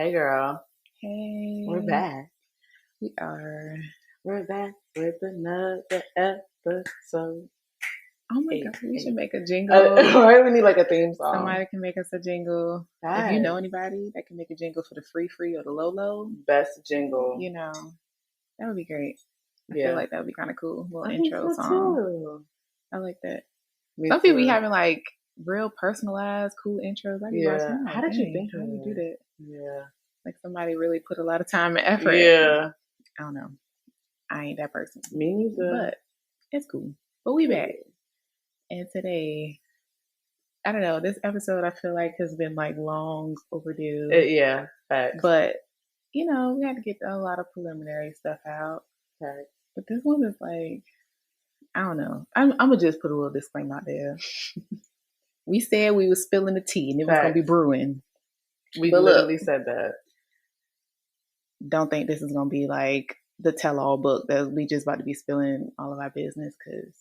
Hey girl, Hey, we're back. we are. We're back with another episode. Oh my Hey, God, we should hey. make a jingle. Right, we need like a theme song. Somebody can make us a jingle. If you know anybody that can make a jingle for the free or the low, Best jingle. that would be great. I Yeah. feel like that would be kind of cool. Little I intro think so song. too. I like that. Me Some too. people be having like real personalized, cool intros. I be watching. How did you think how of you do that? Yeah. Like somebody really put a lot of time and effort. Yeah. I don't know. I ain't that person. Me neither. But it's cool. But we back. And today, I don't know, this episode I feel like has been like long overdue. Yeah, facts. But, we had to get a lot of preliminary stuff out. Facts. But this one is like, I don't know. I'm going to just put a little disclaimer out there. We said we was spilling the tea and it was going to be brewing. We literally said that. Don't think this is going to be like the tell-all book that we just about to be spilling all of our business because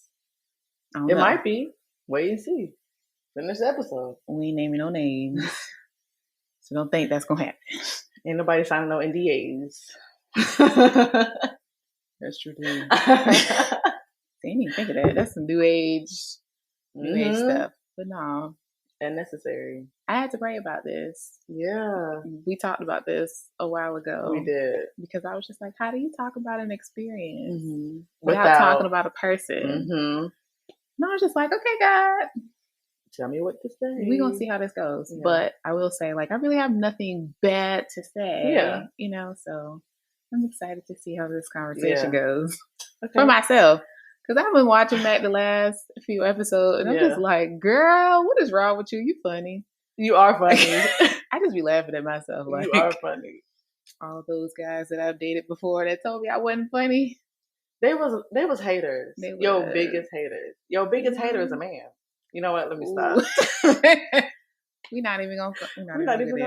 it might be. Wait and see. Finish the episode. We ain't naming no names. So don't think that's going to happen. Ain't nobody signing no NDAs. That's true too. I didn't even think of that. That's some new age stuff. But no. Unnecessary. I had to pray about this. Yeah. We talked about this a while ago. We did. Because I was just like, how do you talk about an experience without talking about a person? Mm-hmm. No, I was just like, okay, God. Tell me what to say. We're going to see how this goes. Yeah. But I will say, like, I really have nothing bad to say. Yeah. So I'm excited to see how this conversation goes. Okay. For myself. Because I've been watching back the last few episodes, and I'm just like, girl, what is wrong with you? You funny. You are funny. I just be laughing at myself. Like, you are funny. All those guys that I've dated before that told me I wasn't funny. They was haters. Your biggest haters. Your biggest hater is a man. You know what? Let me stop. We're not even gonna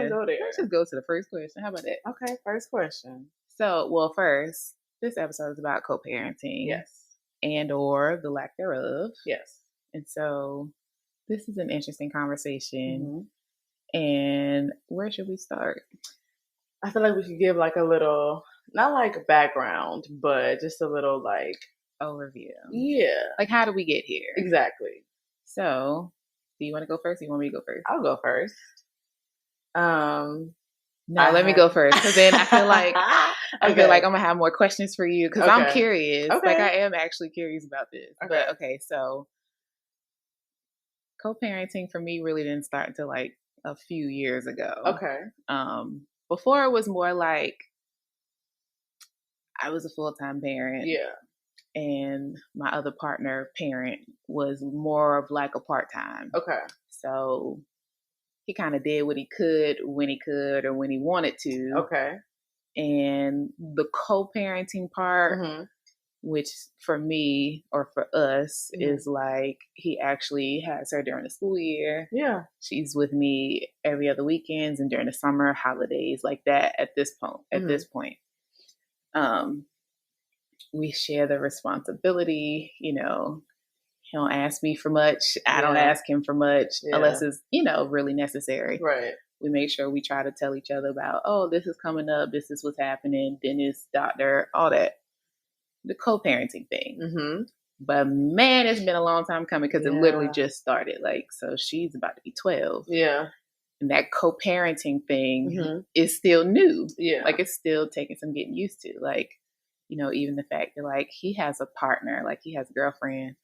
go there. Let's just go to the first question. How about that? Okay, first question. So, first, this episode is about co-parenting. Yes. And or the lack thereof. Yes. And so this is an interesting conversation. And where should we start? I feel like we should give like a little, not like background, but just a little like overview. Yeah. Like, how did we get here? Exactly. So, do you want to go first? Or you want me to go first? I'll go first. No, let me go first, because then I feel like I feel like I'm gonna have more questions for you because I'm curious. Okay. Like, I am actually curious about this. Okay. But so co-parenting for me really didn't start until like a few years ago. Okay. Before it was more like I was a full-time parent. Yeah. And my other parent was more of like a part-time. Okay. So he kind of did what he could when he could or when he wanted to. Okay. And the co-parenting part, which for me or for us is like he actually has her during the school year. Yeah. She's with me every other weekends and during the summer holidays like that at this point. We share the responsibility, he don't ask me for much. I don't ask him for much unless it's, really necessary. Right. We make sure we try to tell each other about, oh, this is coming up. This is what's happening. Dentist, doctor, all that. The co-parenting thing. But man, it's been a long time coming because it literally just started. Like, so she's about to be 12. Yeah. And that co-parenting thing is still new. Yeah. Like, it's still taking some getting used to. like, even the fact that like he has a partner, like he has a girlfriend,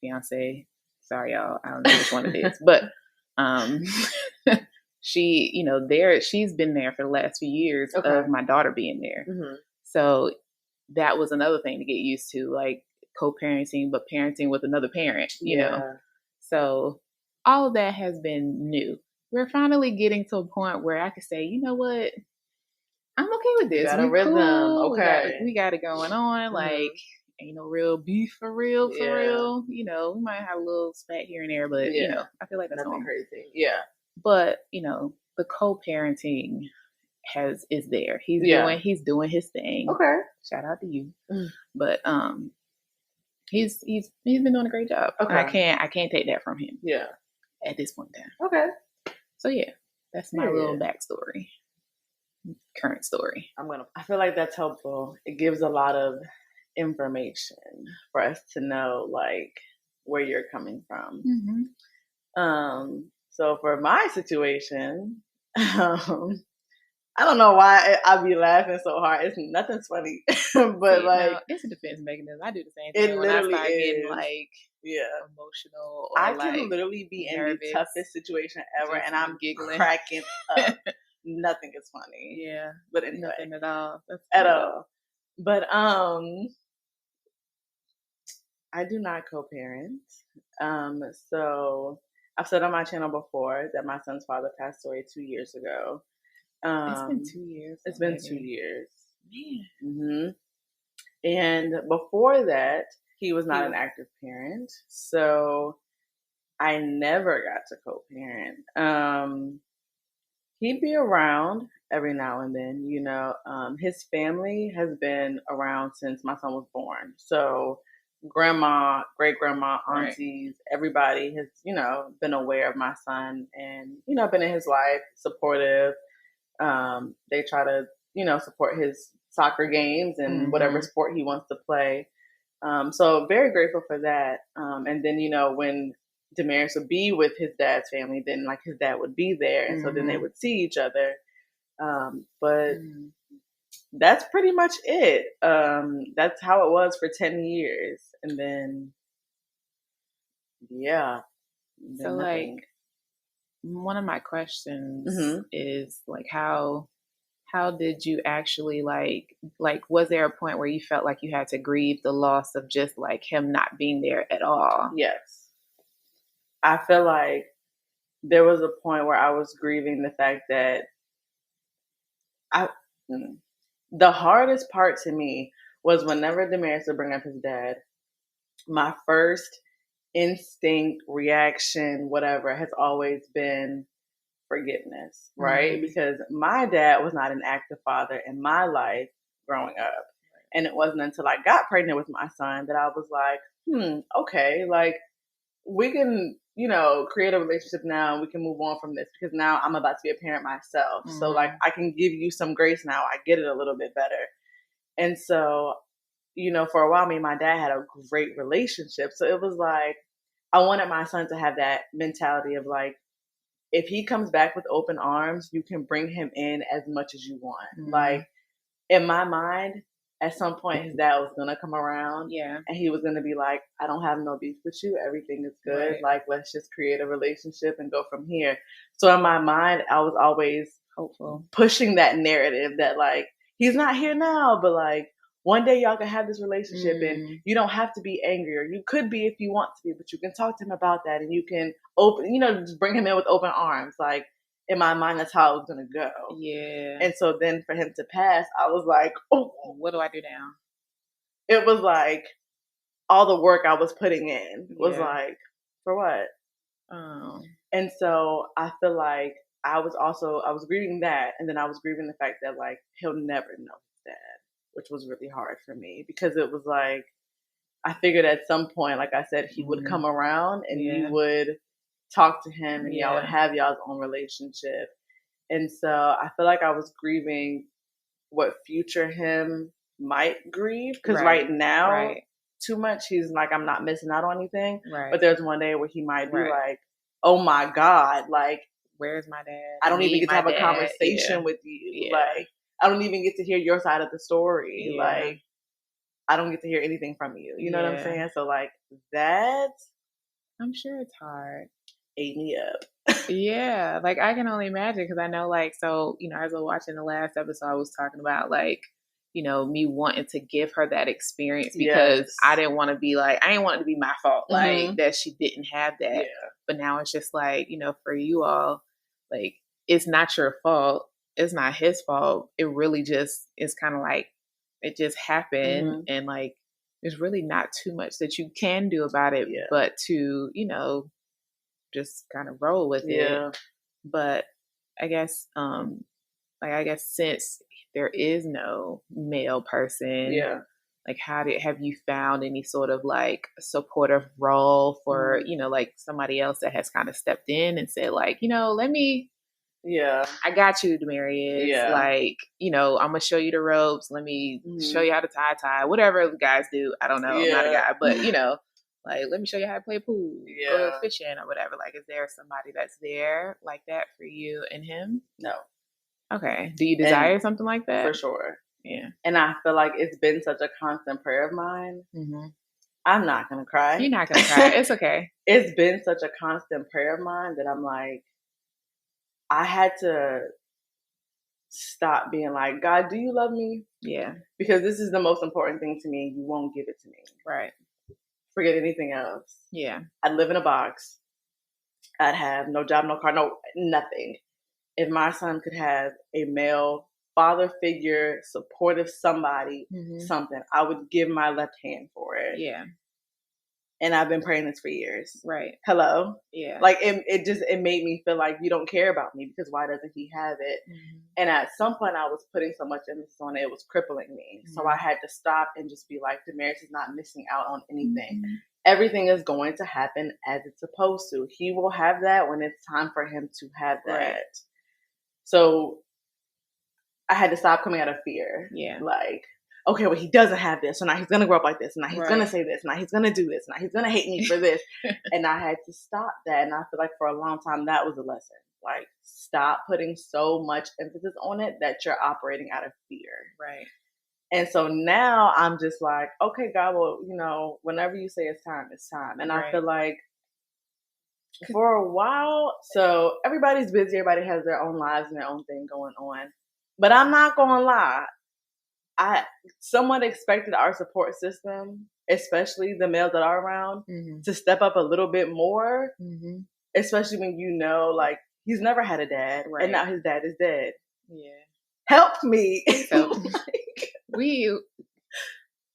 fiance. Sorry, y'all. I don't know which one it is, but she, she's been there for the last few years of my daughter being there. So that was another thing to get used to, like co-parenting, but parenting with another parent. You know. So all of that has been new. We're finally getting to a point where I could say, you know what? I'm okay with this. Got a rhythm. Cool. Okay. We got it going on. Like, ain't no real beef for real. We might have a little spat here and there, but I feel like that's nothing normal. crazy. Yeah. But, the co-parenting is there. He's doing his thing. Okay. Shout out to you. But he's been doing a great job. Okay. I can't take that from him. Yeah. At this point in time. Okay. So that's my little backstory. current story. I feel like that's helpful. It gives a lot of information for us to know, like, where you're coming from. So for my situation, I don't know why I be laughing so hard. It's nothing's funny, but like it's a defense mechanism. I do the same thing when I start getting like emotional. Or I like can literally be nervous, in the toughest situation ever, and I'm giggling, cracking up. Nothing is funny. Yeah, but anyway, nothing at all. At all. But I do not co-parent. So I've said on my channel before that my son's father passed away 2 years ago. It's been 2 years. It's been 2 years. Man. And before that, he was not an active parent. So I never got to co-parent. He'd be around every now and then, you know. His family has been around since my son was born. So grandma, great-grandma, aunties, everybody has, you know, been aware of my son and, you know, been in his life, supportive. They try to, you know, support his soccer games and whatever sport he wants to play. So very grateful for that. And then, you know, when Damaris would be with his dad's family, then like his dad would be there. And so then they would see each other. But that's pretty much it. That's how it was for 10 years. And then, So like, one of my questions is like, how did you actually like, was there a point where you felt like you had to grieve the loss of just like him not being there at all? Yes. I feel like there was a point where I was grieving the fact that the hardest part to me was whenever Damaris would bring up his dad, my first instinct, reaction, whatever, has always been forgiveness, right? Because my dad was not an active father in my life growing up. And it wasn't until I got pregnant with my son that I was like, okay, like we can, you know, create a relationship now and we can move on from this because now I'm about to be a parent myself. So like I can give you some grace now. I get it a little bit better. And so, you know, for a while, me and my dad had a great relationship. So it was like, I wanted my son to have that mentality of like, if he comes back with open arms, you can bring him in as much as you want. Like in my mind, at some point his dad was going to come around and he was going to be like, I don't have no beef with you. Everything is good. Right. Like, let's just create a relationship and go from here. So in my mind, I was always hopeful, pushing that narrative that like, he's not here now, but like one day y'all can have this relationship and you don't have to be angry, or you could be if you want to be, but you can talk to him about that and you can open, you know, just bring him in with open arms. Like in my mind, that's how it was going to go. Yeah. And so then for him to pass, I was like, oh, what do I do now? It was like all the work I was putting in was like, for what? And so I feel like I was grieving that. And then I was grieving the fact that like, he'll never know his dad, which was really hard for me because it was like, I figured at some point, like I said, he would come around and you would talk to him and y'all would have y'all's own relationship. And so I feel like I was grieving what future him might grieve. Because right now, too much, he's like, I'm not missing out on anything. Right. But there's one day where he might be like, oh my God, like, where's my dad? I don't even get to have a conversation with you. Like, I don't even get to hear your side of the story. Like, I don't get to hear anything from you. You know what I'm saying? So like that, I'm sure it's hard. Ate me up. Yeah, like I can only imagine because I know like, so, you know, as I was watching the last episode, I was talking about like, you know, me wanting to give her that experience because I didn't want to be like, I didn't want it to be my fault, like that she didn't have that. Yeah. But now it's just like, you know, for you all, like, it's not your fault. It's not his fault. It really just is kind of like, it just happened. And like, there's really not too much that you can do about it, but to, you know, just kind of roll with it. But I guess, like, I guess since there is no male person, like have you found any sort of like supportive role for, you know, like somebody else that has kind of stepped in and said like, you know, let me Yeah. I got you, Demarius. Yeah. Like, I'm going to show you the ropes. Let me show you how to tie, whatever guys do. I don't know. I'm not a guy, but, like, let me show you how to play pool, go fishing or whatever. Like, is there somebody that's there like that for you and him? No. Okay. Do you desire something like that? For sure. Yeah. And I feel like it's been such a constant prayer of mine. Mm-hmm. I'm not going to cry. You're not going to cry. It's okay. It's been such a constant prayer of mine that I'm like, I had to stop being like, God, do you love me? Yeah. Because this is the most important thing to me. You won't give it to me. Right. Forget anything else. Yeah. I'd live in a box. I'd have no job, no car, no nothing. If my son could have a male father figure, supportive somebody, something, I would give my left hand for it. Yeah. And I've been praying this for years. Right. Hello? Yeah. Like, it made me feel like you don't care about me because why doesn't he have it? Mm-hmm. And at some point I was putting so much emphasis on it, it was crippling me. Mm-hmm. So I had to stop and just be like, the marriage is not missing out on anything. Mm-hmm. Everything is going to happen as it's supposed to. He will have that when it's time for him to have that. Right. So I had to stop coming out of fear. Yeah. Like, okay, well, he doesn't have this, so now he's going to grow up like this, and now he's going to say this, now he's going to do this, now he's going to hate me for this. And I had to stop that, and I feel like for a long time that was a lesson. Like, stop putting so much emphasis on it that you're operating out of fear. Right. And so now I'm just like, okay, God, well, whenever you say it's time, it's time. And I feel like for a while, so everybody's busy, everybody has their own lives and their own thing going on. But I'm not going to lie. I somewhat expected our support system, especially the males that are around, to step up a little bit more, especially when like, he's never had a dad, and now his dad is dead. Yeah. Help me. Help. We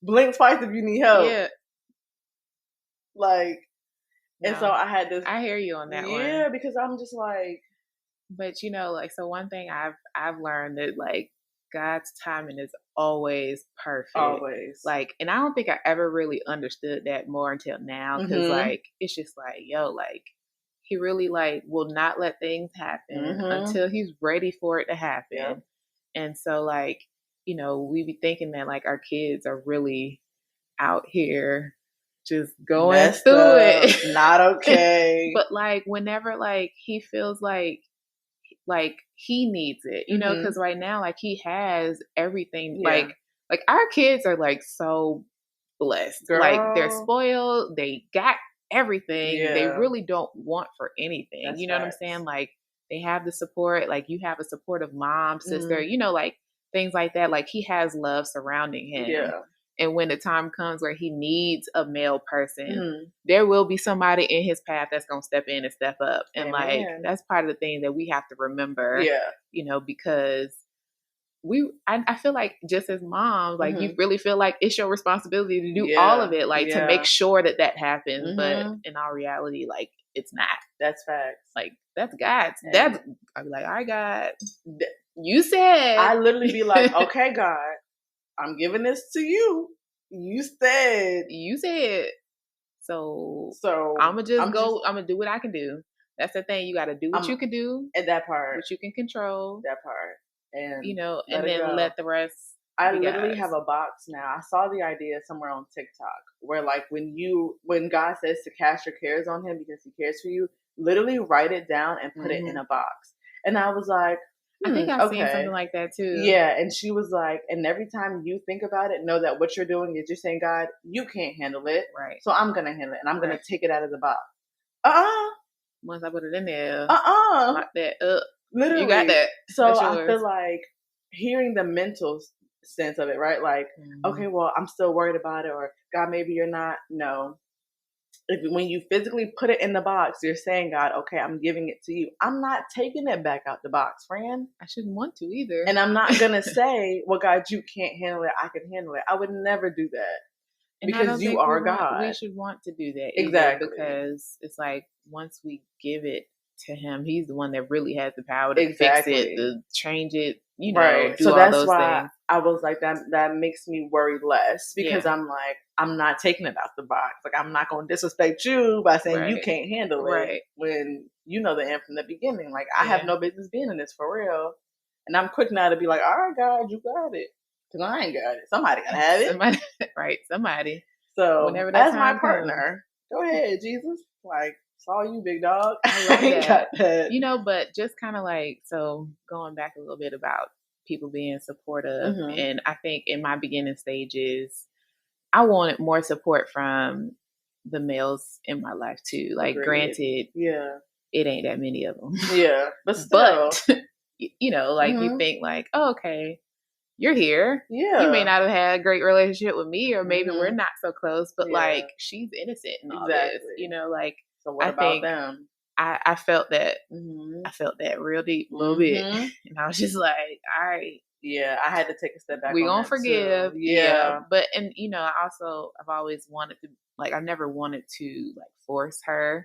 blink twice if you need help. Yeah. Like, no. And so I had this. I hear you on that one. Yeah, because I'm just like. But like, so one thing I've learned that, like, God's timing is always perfect. Always. Like, and I don't think I ever really understood that more until now. Because, like, it's just like, like, he really, like, will not let things happen until he's ready for it to happen. Yeah. And so, like, we be thinking that, like, our kids are really out here just going messed through up, it. Not okay. But, like, whenever, like, he feels like he needs it, because right now, like, he has everything. Yeah. Like our kids are, like, so blessed. Girl. Like, they're spoiled. They got everything. Yeah. They really don't want for anything. That's what I'm saying? Like, they have the support. Like, you have a supportive mom, sister, like, things like that. Like, he has love surrounding him. Yeah. And when the time comes where he needs a male person, there will be somebody in his path that's going to step in and step up. And like, that's part of the thing that we have to remember, because I feel like just as moms, like, you really feel like it's your responsibility to do all of it, like, to make sure that happens. But in all reality, like, it's not. That's facts. Like, that's God's. I'd be like, all right, God, you said. I literally be like, okay, God. I'm giving this to you. You said. So I'm going to do what I can do. That's the thing. You got to do what you can do. And that part. What you can control. That part. And, and then let the rest. I literally have a box now. I saw the idea somewhere on TikTok where, like, when God says to cast your cares on him because he cares for you, literally write it down and put it in a box. And I was like, I think I've seen something like that too. Yeah, and she was like, and every time you think about it, know that what you're doing is you're saying, God, you can't handle it. Right. So I'm going to handle it, and I'm going to take it out of the box. Once I put it in there. Lock that up. Literally. You got that. So I feel like hearing the mental sense of it, right? Like, okay, well, I'm still worried about it, or God, maybe you're not. No. When you physically put it in the box, you're saying, God, okay, I'm giving it to you. I'm not taking it back out the box, friend. I shouldn't want to either. And I'm not going to say, well, God, you can't handle it. I can handle it. I would never do that. And because you are God. We should want to do that. Exactly. Because it's like, once we give it to him. He's the one that really has the power to fix it, to change it, you know, right. do so all that's those why things. I was like, that makes me worry less, because I'm like, I'm not taking it out the box. Like, I'm not going to disrespect you by saying you can't handle it when you know the end from the beginning. Like, I have no business being in this, for real. And I'm quick now to be like, all right, God, you got it. Because I ain't got it. Somebody got to have it. Somebody. So, whenever that as my partner, go ahead, Jesus. Like, it's all you, big dog. I love that. You know, but just kind of like, so going back a little bit about people being supportive. And I think in my beginning stages, I wanted more support from the males in my life too. Like, granted, it ain't that many of them. Yeah, but still. But, you know, like you think like, oh, okay, you're here. Yeah. You may not have had a great relationship with me, or maybe we're not so close, but like, she's innocent in all this. You know, like, so what about them? I felt that. I felt that real deep a little bit. And I was just like, all right. Yeah, I had to take a step back. We gonna forgive. Too. Yeah. But, and you know, I've always wanted to, like, I never wanted to like force her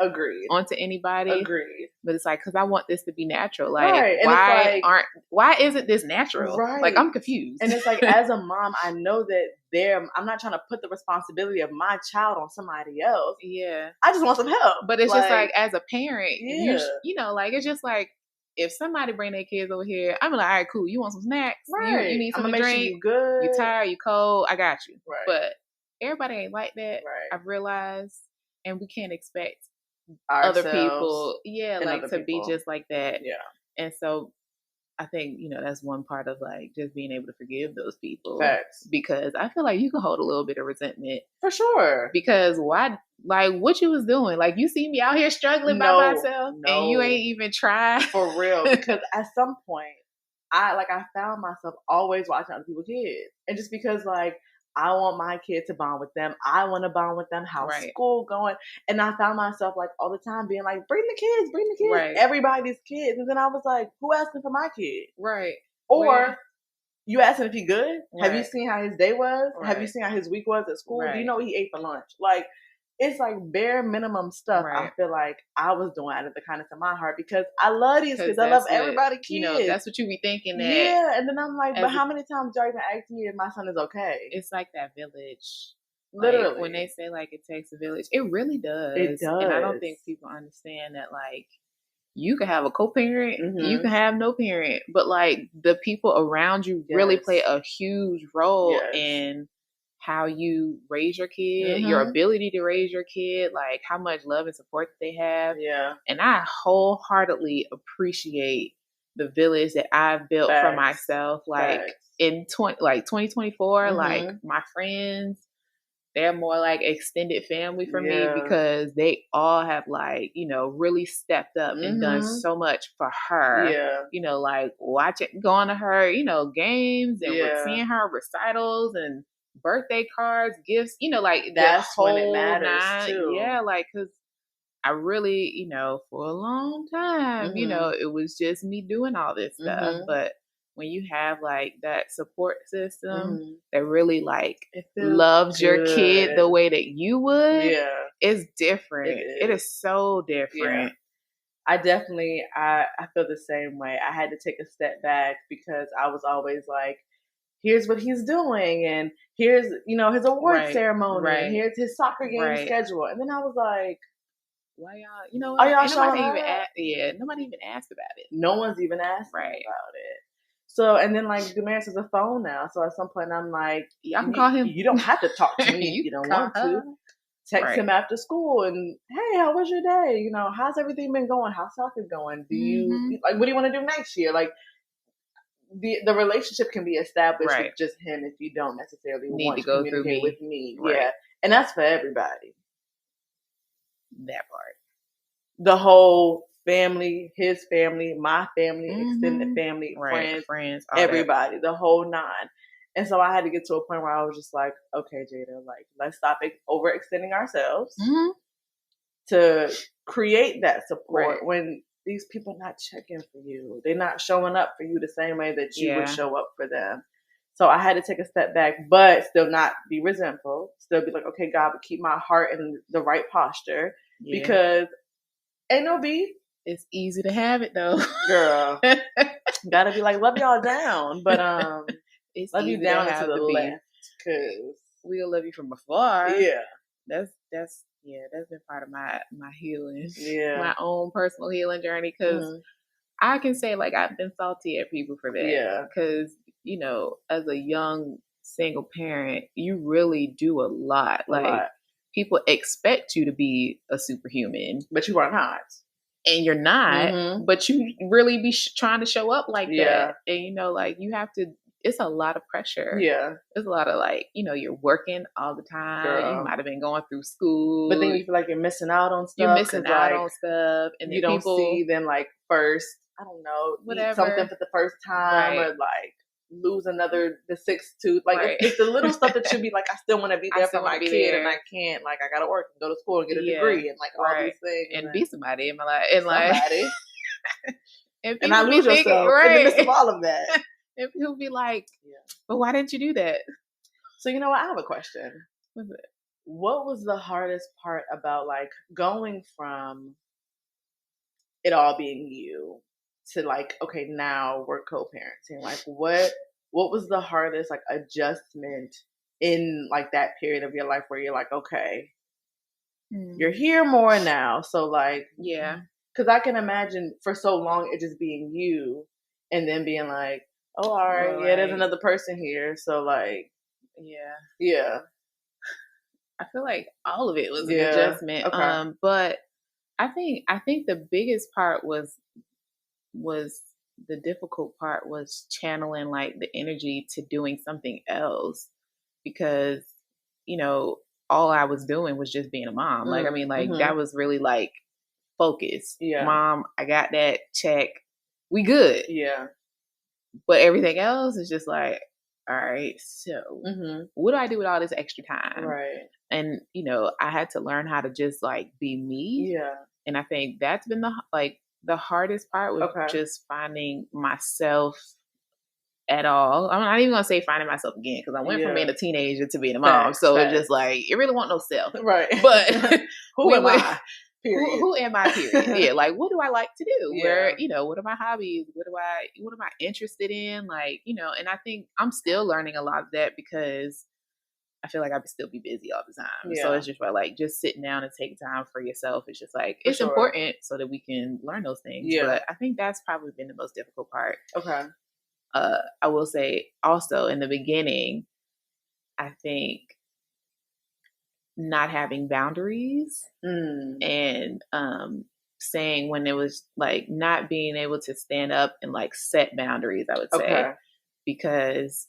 onto anybody. Agreed. But it's like, because I want this to be natural. Like, why isn't this natural? Right. Like, I'm confused. And it's like, as a mom, I know that I'm not trying to put the responsibility of my child on somebody else. Yeah. I just want some help. But it's just like, as a parent, you know, like, it's just like, if somebody bring their kids over here, I'm like, all right, cool. You want some snacks? Right. You need something to drink? Sure you good. You tired? You cold? I got you. Right. But everybody ain't like that. Right. I've realized, and we can't expect ourselves, other people, like, to be just like that. Yeah. And so I think, you know, that's one part of like just being able to forgive those people. Facts. Because I feel like you can hold a little bit of resentment. For sure. Because why, like, what you was doing? Like, you see me out here struggling by myself and you ain't even tried. For real. Because at some point, I found myself always watching other people's kids. And just because, like, I want my kid to bond with them. I want to bond with them. How's school going? And I found myself, like, all the time being like, bring the kids. Right. Everybody's kids. And then I was like, who asking for my kid? Right. Or you asking if he good? Right. Have you seen how his day was? Right. Have you seen how his week was at school? Right. Do you know what he ate for lunch? Like, it's like bare minimum stuff. I feel like I was doing out of the kindness of my heart, because I love these kids. I love everybody's kids. You know, that's what you be thinking. That and then I'm like, but how many times do y'all even ask me if my son is okay? It's like that village. Literally. Like, when they say, like, it takes a village, it really does. It does. And I don't think people understand that, like, you can have a co-parent, you can have no parent, but, like, the people around you really play a huge role in how you raise your kid, your ability to raise your kid, like how much love and support they have. Yeah. And I wholeheartedly appreciate the village that I've built for myself. Like, in 2024, like, my friends, they're more like extended family for me, because they all have, like, you know, really stepped up and done so much for her. Yeah. You know, like, going to her, you know, games and seeing her recitals and birthday cards, gifts, you know, like, that's when it matters too. Yeah, like, because I really, you know, for a long time, you know, it was just me doing all this stuff. But when you have, like, that support system that really, like, loves your kid the way that you would, it's different. It is so different. I definitely, I feel the same way. I had to take a step back, because I was always like, here's what he's doing, and here's, you know, his award ceremony, and here's his soccer game schedule. And then I was like, why y'all, you know, are y'all nobody even asked about it. No one's even asked about it. So, and then, like, Damaris has a phone now. So at some point I'm like, y'all can call him. You don't have to talk to me if you don't want to. Text him after school and, hey, how was your day? You know, how's everything been going? How's soccer going? Do you, like, what do you want to do next year? Like, the relationship can be established with just him if you don't necessarily want to go communicate with me. Right. Yeah. And that's for everybody. That part. The whole family, his family, my family, extended family, friends, everybody, the whole nine. And so I had to get to a point where I was just like, okay, Jaida, like, let's stop overextending ourselves to create that support when these people not checking for you. They're not showing up for you the same way that you would show up for them. So I had to take a step back, but still not be resentful. Still be like, okay, God, but keep my heart in the right posture, because ain't no beef. It's easy to have it though. Girl. Gotta be like, love y'all down. But it's love you down to the left. Cause we'll love you from afar. Yeah. That's been part of my healing. Yeah. My own personal healing journey. Cause I can say like I've been salty at people for that. Yeah. Cause, you know, as a young single parent, you really do a lot. People expect you to be a superhuman. But you are not. And you're not, but you really be trying to show up like that. And, you know, like you have to, it's a lot of pressure. Yeah. It's a lot of like, you know, you're working all the time. Girl. You might have been going through school. But then you feel like you're missing out on stuff. You're missing out on stuff. And you don't see them like first, I don't know, eat something for the first time or like lose the sixth tooth. Like it's the little stuff that should be like, I still want to be there for my kid and I can't. Like I got to work and go to school and get a degree and like all these things. And be somebody in my life. And somebody. And I lose yourself in the midst of all of that. And people be like, but why didn't you do that? So you know what? I have a question. What's it? What was the hardest part about like going from it all being you to like, okay, now we're co-parenting? Like what was the hardest like adjustment in like that period of your life where you're like, okay, you're here more now. So like, because I can imagine for so long it just being you and then being like, oh, all right, there's another person here. So like, yeah. I feel like all of it was an adjustment. Okay. But I think the biggest part was the difficult part was channeling like the energy to doing something else, because, you know, all I was doing was just being a mom. Like, I mean, like that was really like focus. Yeah. Mom, I got that check. We good. Yeah. But everything else is just like, all right, so what do I do with all this extra time? Right. And, you know, I had to learn how to just like be me. Yeah. And I think that's been the hardest part was just finding myself at all. I'm not even going to say finding myself again, because I went from being a teenager to being a mom. So it's just like, it really wasn't no self. Right. But who am I? Period. Who am I? Period. Yeah. Like, what do I like to do? Yeah. Where, you know, what are my hobbies? What am I interested in? Like, you know, and I think I'm still learning a lot of that, because I feel like I would still be busy all the time. Yeah. So it's just like just sitting down and taking time for yourself. It's just like, it's important so that we can learn those things. Yeah. But I think that's probably been the most difficult part. Okay. I will say also in the beginning, I think not having boundaries and saying when it was like not being able to stand up and like set boundaries, I would say, because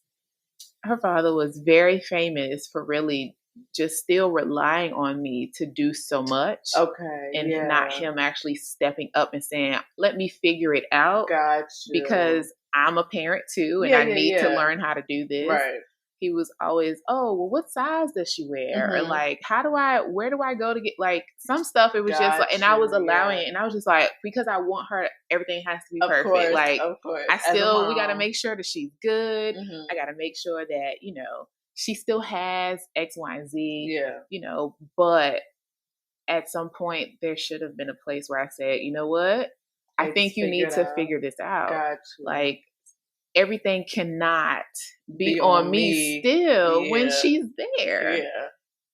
her father was very famous for really just still relying on me to do so much. Okay. And not him actually stepping up and saying, let me figure it out. Gotcha. Because I'm a parent too, and I need to learn how to do this. Right. He was always, oh, well, what size does she wear? Or like, where do I go to get, like, some stuff, it was just like, and I was allowing it, and I was just like, because I want her, everything has to be perfect. Course, like, of course. we got to make sure that she's good. I got to make sure that, you know, she still has X, Y, and Z, you know, but at some point there should have been a place where I said, you know what? I think you need to figure this out. Gotcha. Like, everything cannot be on me still when she's there. Yeah.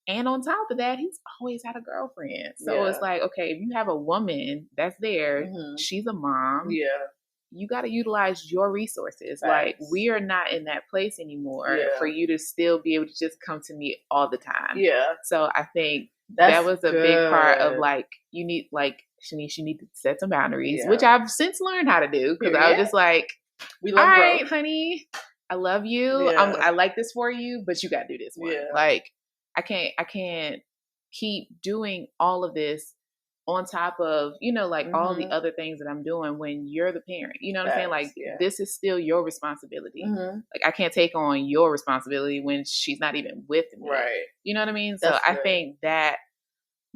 And on top of that, he's always had a girlfriend. So it's like, okay, if you have a woman that's there, she's a mom. Yeah. You got to utilize your resources. Facts. Like, we are not in that place anymore for you to still be able to just come to me all the time. Yeah. So I think that was a big part of like, you need, like, Shanice, you need to set some boundaries, which I've since learned how to do, because I was just like, we love all growth. right, honey, I love you. I like this for you, but you got to do this one. Yeah. Like, I can't keep doing all of this on top of, you know, like all the other things that I'm doing when you're the parent. You know what I'm saying? Like, this is still your responsibility. Like, I can't take on your responsibility when she's not even with me. Right. You know what I mean? So I think that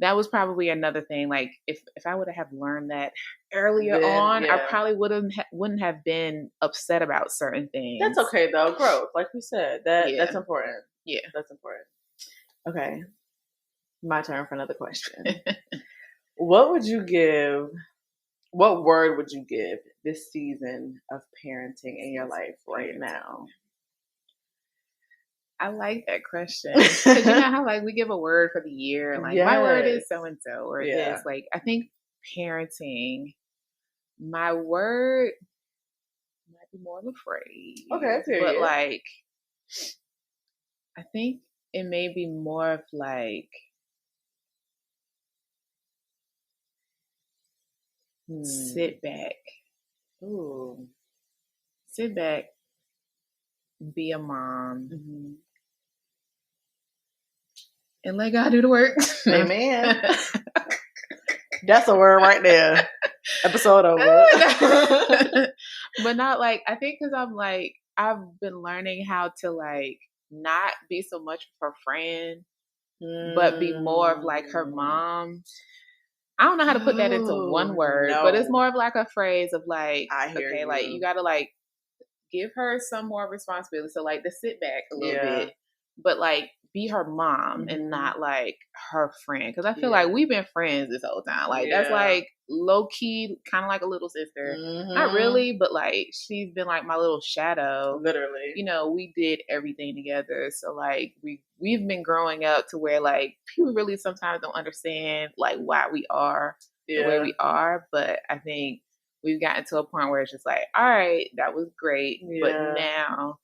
was probably another thing. Like, if I would have learned that earlier on, I probably wouldn't have been upset about certain things. That's okay though. Growth, like we said, that's important. Yeah, that's important. Okay, my turn for another question. What would you give What word would you give this season of parenting in your life right now? I like that question. Because you know how like we give a word for the year, like my word is so and so or this. Like I think parenting, my word might be more of a phrase. Okay, but like I think it may be more of like sit back. Ooh. Sit back, be a mom, and let God do the work. Amen. That's a word right there. Episode over. But not like, I think because I'm like, I've been learning how to like not be so much of her friend, but be more of like her mom. I don't know how to put that into one word, but it's more of like a phrase of like, okay, like you gotta like give her some more responsibility. So like to sit back a little bit, but like be her mom and not like her friend. Cause I feel like we've been friends this whole time. Like that's like low key, kind of like a little sister. Not really, but like she's been like my little shadow. Literally. You know, we did everything together. So like we've been growing up to where like people really sometimes don't understand like why we are the way we are. But I think we've gotten to a point where it's just like, all right, that was great. But now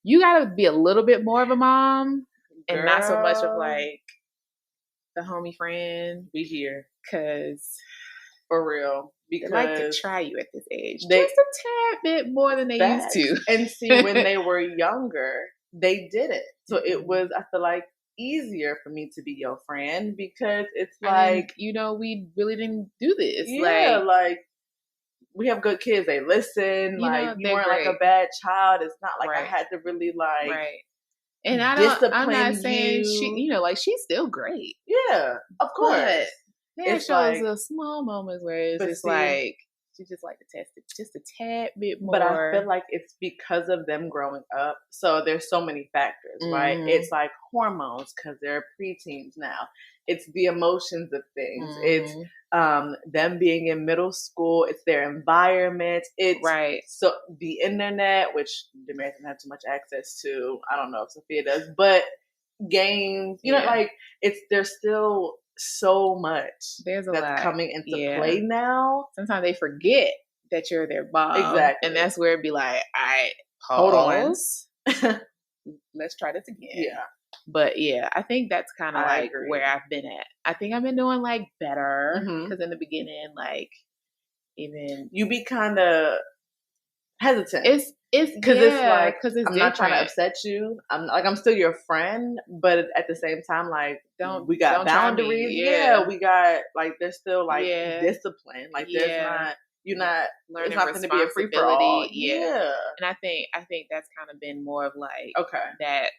you got to be a little bit more of a mom and not so much of like the homie friend. Be here. Because for real. Because they like to try you at this age. Just a tad bit more than they used to. And see, when they were younger, they did it. So it was, I feel like, easier for me to be your friend because it's like, you know, we really didn't do this. Yeah, like we have good kids. They listen. Like you weren't like a bad child. It's not like I had to really like and I'm not saying she, you know, like she's still great. Yeah, of course. But there shows like, the small moments where it's just like she just like to test it just a tad bit more. But I feel like it's because of them growing up. So there's so many factors, right? It's like hormones because they're preteens now. It's the emotions of things. It's them being in middle school. It's their environment. It's so the internet, which Demar doesn't have too much access to. I don't know if Sophia does, but games. You know, like there's still so much that's lot coming into play now. Sometimes they forget that you're their boss. Exactly. And that's where it'd be like, all right, pause. Hold on. Let's try this again. Yeah. But yeah, I think that's kind of like where I've been at. I think I've been doing like better because in the beginning, like even you be kind of hesitant. It's because it's like I'm different. Not trying to upset you. I'm still your friend, but at the same time, like we got boundaries. We got like there's still like discipline. Like there's not you're not learning. It's not going to be a free for all. Yeah, and I think that's kind of been more of like that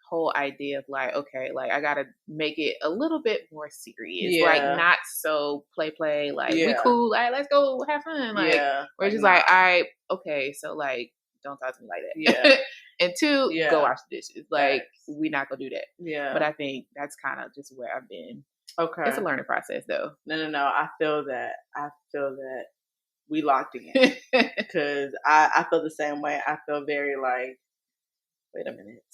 whole idea of like like I gotta make it a little bit more serious, like not so play like we cool, like let's go have fun, like we're just like all right, okay, so like don't talk to me like that, and two, go wash the dishes, like we not gonna do that, but I think that's kind of just where I've been. It's a learning process though. No, I feel that we locked in because I feel the same way. I feel very like, wait a minute.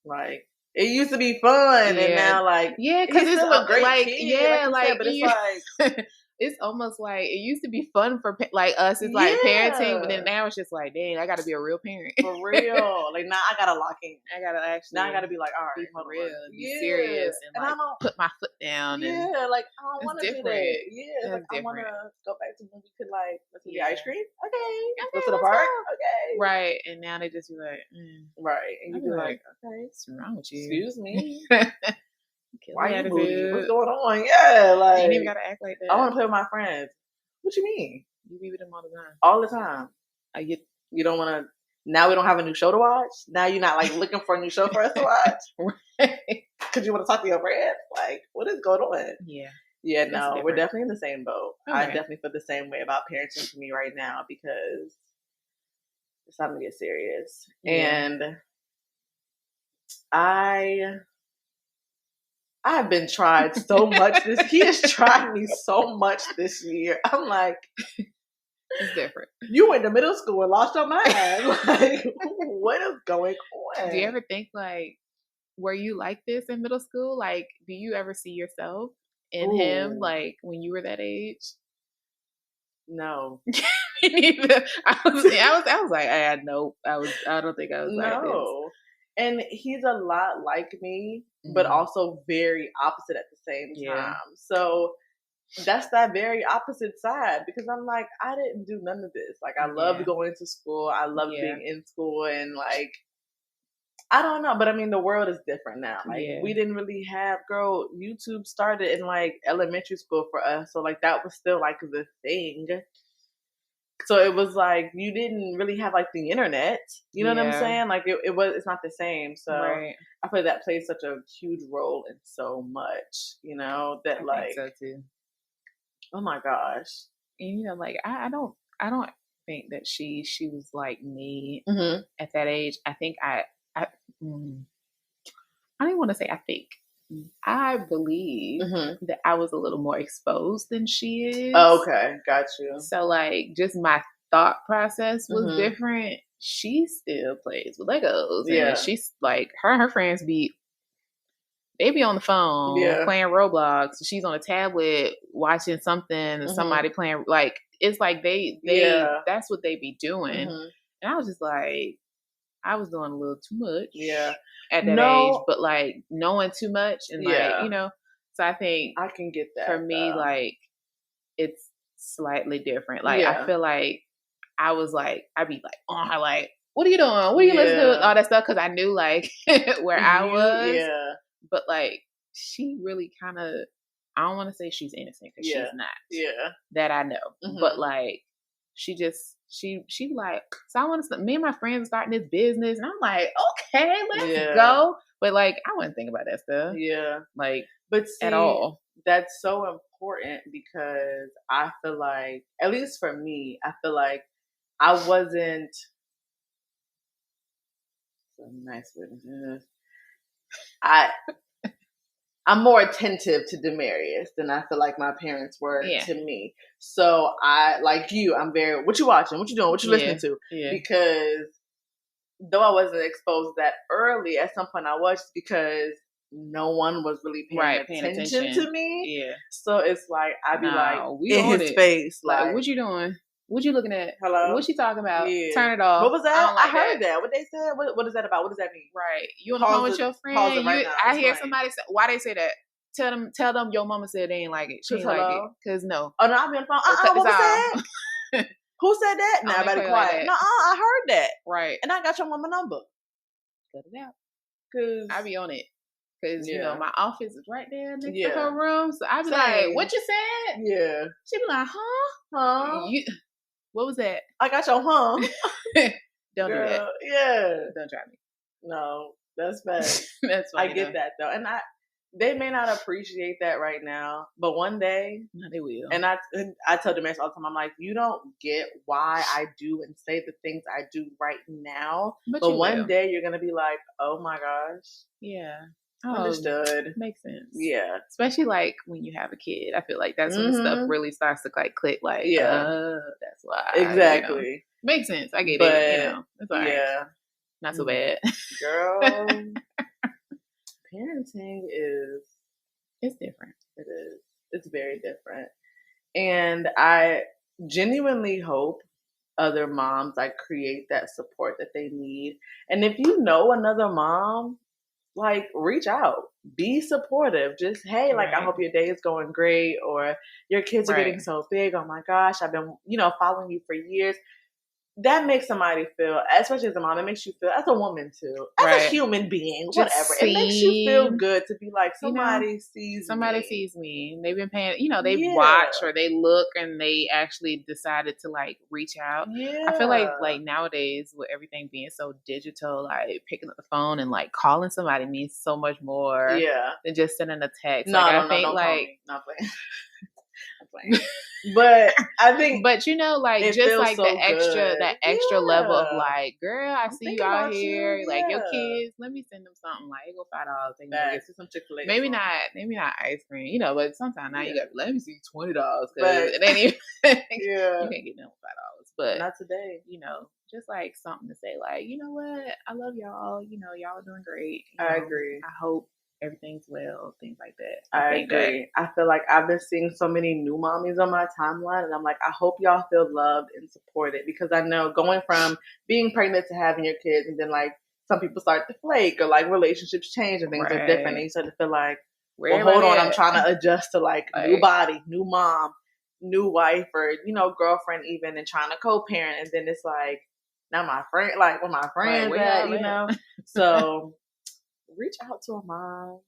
Like it used to be fun, and now like because it's still a great like kid, like but it's like it's almost like it used to be fun for like us. It's like parenting, but then now it's just like, dang, I got to be a real parent for real. Like now I gotta lock in. I gotta actually I gotta be like, all right, be for real, be serious, and like put my foot down. And like I don't want to do that. Yeah, like I want to go back to when we could like let's do the ice cream. Okay, go to the park. Okay, right. And now they just be like, right, and you be like, okay, what's wrong with you? Excuse me. Why you booty? What's going on? Yeah, like you ain't even gotta act like that. I want to play with my friends. What you mean? You be with them all the time. All the time. You don't want to. Now we don't have a new show to watch. Now you're not like looking for a new show for us to watch. Because you want to talk to your friends. Like, what is going on? Yeah. No, we're definitely in the same boat. Okay. I definitely feel the same way about parenting for me right now because it's time to get serious. And I've been tried so much he has tried me so much this year. I'm like, It's different. You went to middle school and lost your mind. Like, what is going on? Do you ever think, like, were you like this in middle school? Like, do you ever see yourself in him, like, when you were that age? No. Me neither. I was like, nope. I don't think I was like this. And he's a lot like me, but also very opposite at the same time. So that's that very opposite side, because I'm like, I didn't do none of this. Like, I loved going to school. I loved being in school, and like, I don't know, but I mean, the world is different now. Like, we didn't really have, YouTube started in like elementary school for us. So like, that was still like the thing. So it was like, you didn't really have like the internet, you know what I'm saying? Like, it's not the same. So I feel like that plays such a huge role in so much, you know, that I think so too. Oh my gosh. And you know, like, I don't think that she was like me at that age. I think I don't even want to say I think. I believe that I was a little more exposed than she is. Oh, okay, got you. So like, just my thought process was different. She still plays with Legos, and she's like, her and her friends they be on the phone playing Roblox. She's on a tablet watching something, somebody playing, like, it's like they that's what they be doing. And I was just like, I was doing a little too much at that age, but like knowing too much and like, you know, so I think I can get that. For me, like, it's slightly different. Like, I feel like I was like, I'd be like on her, like, what are you doing? What are you listening to? All that stuff. Cause I knew like where I was. Yeah. But like, she really kind of, I don't want to say she's innocent, because she's not. Yeah. That I know. But like, she like, so I want to, me and my friends are starting this business, and I'm like, okay, let's go. But like, I wouldn't think about that stuff. Yeah. Like, but see, at all. That's so important, because I feel like, at least for me, I feel like I wasn't, so nice witness. I'm more attentive to Demarius than I feel like my parents were to me. So I, like you, I'm very, what you watching? What you doing? What you listening to? Yeah. Because though I wasn't exposed that early, at some point I was, because no one was really paying attention to me. Yeah. So it's like, I'd be like, in his face. Like, what you doing? What you looking at? Hello? What she talking about? Yeah. Turn it off. What was that? I heard that. What they said? What is that about? What does that mean? Right. You on the phone with your friend? I hear somebody say, why they say that? Tell them your mama said they ain't like it. She ain't like it. Because no. Oh, no, I'll be on the phone. What was that? Who said that? Nah, everybody quiet. Like, no, I heard that. Right. And I got your mama number. Cut it out. Because I be on it. Because, you know, my office is right there next to her room. So I be like, what you said? Yeah. She be like, huh? What was that? I got your Don't do that. Yeah. Don't try me. No, that's bad. That's funny. I get that though. And they may not appreciate that right now, but one day, no, they will. And I tell Damaris all the time, I'm like, you don't get why I do and say the things I do right now. But one day you're going to be like, oh my gosh. Yeah. Understood. Makes sense. Yeah. Especially like when you have a kid. I feel like that's when stuff really starts to like click. Like, that's why. Exactly. You know. Makes sense. I get it. You know, it's all right. Yeah. Not so bad. Girl. Parenting it's different. It is. It's very different. And I genuinely hope other moms like create that support that they need. And if you know another mom, like, reach out, be supportive. Just, hey, like, I hope your day is going great, or your kids are getting so big. Oh my gosh, I've been, following you for years. That makes somebody feel, especially as a mom, it makes you feel, as a woman too, as a human being, just whatever. It makes you feel good to be like, somebody sees me. They've been paying, they watch or they look and they actually decided to like reach out. Yeah. I feel like nowadays with everything being so digital, like picking up the phone and like calling somebody means so much more than just sending a text. No, I think not playing. I'm playing. But I think, but you know, like just like so the extra level of like, girl, I see you out here, like your kids. Let me send them something. Like, go $5. They can go get some Chick-fil-A. Maybe not ice cream, you know. But sometimes now you got let me see $20 because it ain't even. You can't get them $5. But not today. You know, just like something to say, like, you know what, I love y'all. You know, y'all are doing great. I agree. I hope everything's well, things like that. I agree. I feel like I've been seeing so many new mommies on my timeline, and I'm like, I hope y'all feel loved and supported, because I know going from being pregnant to having your kids, and then like some people start to flake, or like relationships change and things are different, and you start to feel like, well, hold on, I'm trying to adjust to like new body, new mom, new wife, or you know, girlfriend even, and trying to co-parent, and then it's like, now my friend, like where my friends at, you know? So reach out to a mom.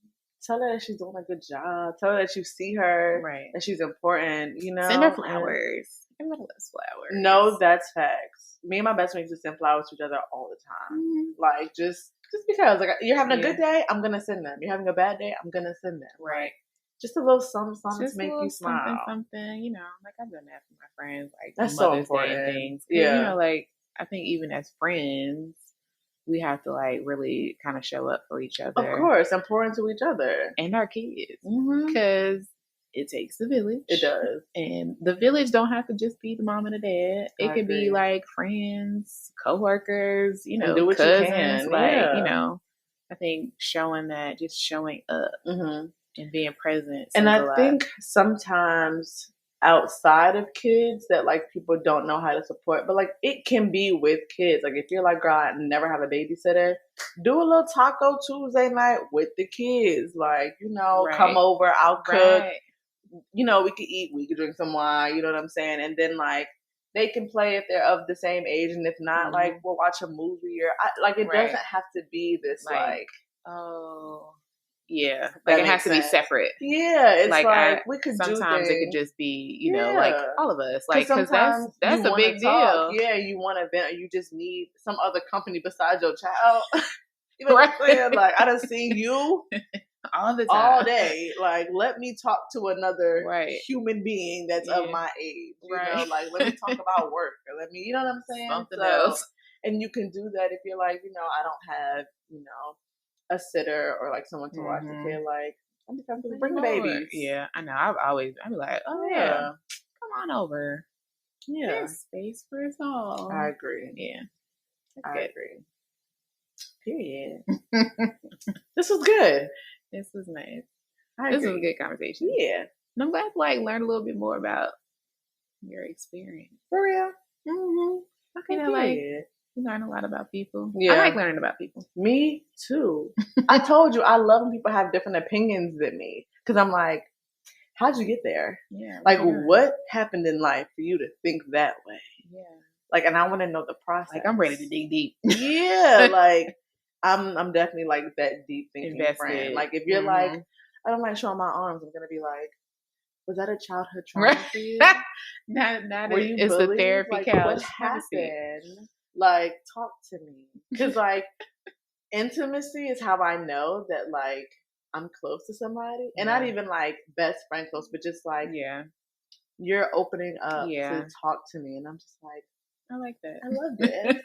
Tell her that she's doing a good job. Tell her that you see her, that she's important, you know? Send her flowers. Everybody loves flowers. No, that's facts. Me and my best friend used to send flowers to each other all the time. Mm-hmm. Like, just because. Like, you're having a good day, I'm going to send them. You're having a bad day, I'm going to send them. Right. Just a little something to make you smile. Something, you know. Like, I've done that for my friends. Like, that's so important. Things. Yeah. You know, like, I think even as friends, we have to like really kind of show up for each other. Of course, and pour into each other. And our kids. Because it takes the village. It does. And the village don't have to just be the mom and the dad. It could be like friends, co-workers, you know, cousins. You know, I think showing up and being present. And I think sometimes outside of kids that like people don't know how to support, but like it can be with kids. Like if you're like, girl, I never have a babysitter, do a little Taco Tuesday night with the kids. Like, you know, come over, I'll cook. You know, we could eat, we could drink some wine, you know what I'm saying? And then like they can play if they're of the same age, and if not, like we'll watch a movie, or like it doesn't have to be this like oh yeah, like it has to be separate. Yeah, it's like we could sometimes it could just be, you know, like all of us, like because that's a big deal. Yeah, you want to vent, or you just need some other company besides your child. You know what I'm saying? Like I done seen you all the time, all day. Like let me talk to another human being that's of my age. You know, like let me talk about work, or let me, you know what I'm saying? Something else. And you can do that if you're like, you know, I don't have, you know, a sitter or like someone to watch the kid. Like, I'm just going to bring the babies. Yeah, I know. I'd be like, oh yeah, come on over. Yeah, there's space for us all. I agree. Yeah, I agree. Period. This was good. This was nice. This was a good conversation. Yeah, and I'm glad to like learn a little bit more about your experience. For real. Okay, you know, like. You learn a lot about people. Yeah. I like learning about people. Me too. I told you, I love when people have different opinions than me. Because I'm like, how'd you get there? Yeah. Like, what happened in life for you to think that way? Yeah. Like, and I want to know the process. Like, I'm ready to dig deep. Yeah. Like, I'm definitely like that deep thinking friend. Like, if you're like, I don't like showing my arms, I'm going to be like, was that a childhood trauma for you? Not Were you it's bullied? The therapy like, couch. What happened? Like, talk to me. Because, like, intimacy is how I know that, like, I'm close to somebody. And not even, like, best friend close, but just, like, you're opening up to talk to me. And I'm just like, I like that. I love this.